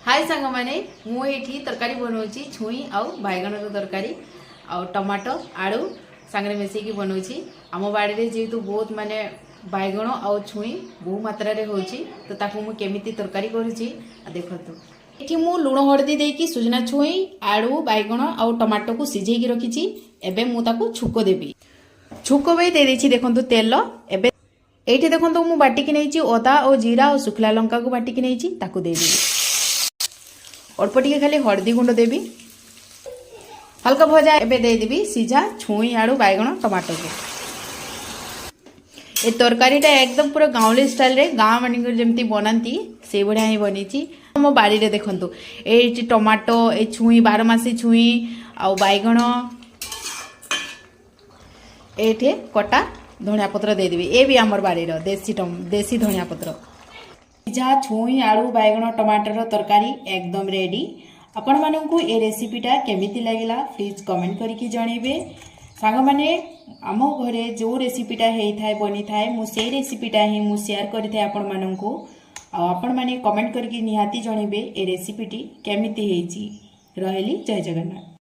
हाय सांग मैंने मुझे तरकारी बनाऊँगी छुई आउ बैगन तरकारी आउ टमाटो आलू सांगे मिसेकी बनाऊँगी आम बाड़ी जेहेतु बहुत माने बैगन आउ छुई बहु मात्रा रे होची तो ताकू मु केमिति तरकारी करूची देखतु एठी मु लुण हळदी देकी सुजना छुई आलू बैगन आउ टमाटो को सिझेकी रखीची एबे मु ताकू छुको देबी छुको बे दे देछि देखंतु तेल एबे एठी देखंतु मु बाटी की नैची अदा और जीरा और सुखला लंका को बाटी की नैची ताकू दे देबी अल्प टिके खाली हळदी गुंड देवी हल्का भजा एबे दे देवी सीझा छुई आलू बैगन टमाटो को ए तरकारीटा एकदम पूरा गाँवली स्टाइल रे गाँ मानिक जमती बनाती से बढ़िया ही बनी मो बाड़ी रे देखंतु ए टमाटो ए छुई 12 मासी छुई आउ बैगन एठे कटा धनिया पत्र दे देवी ए भी हमर बाड़ी रो देसी धनिया पत्र जहाँ छुई आलू बैगन टमाटर तरकारी एकदम रेडी आपण मानू ए रेसिपीटा केमिति लागिला प्लीज कमेंट करके जनइबे सांग माने आम घरे जो रेसिपीटा होई बनी थाए मु से रेसिपीटा ही मु शेयर करि थाए आपण मानू आपण माने कमेंट करके निहाती जनइबे ए रेसिपीटी केमिति हेची रहेली। जय जगन्नाथ।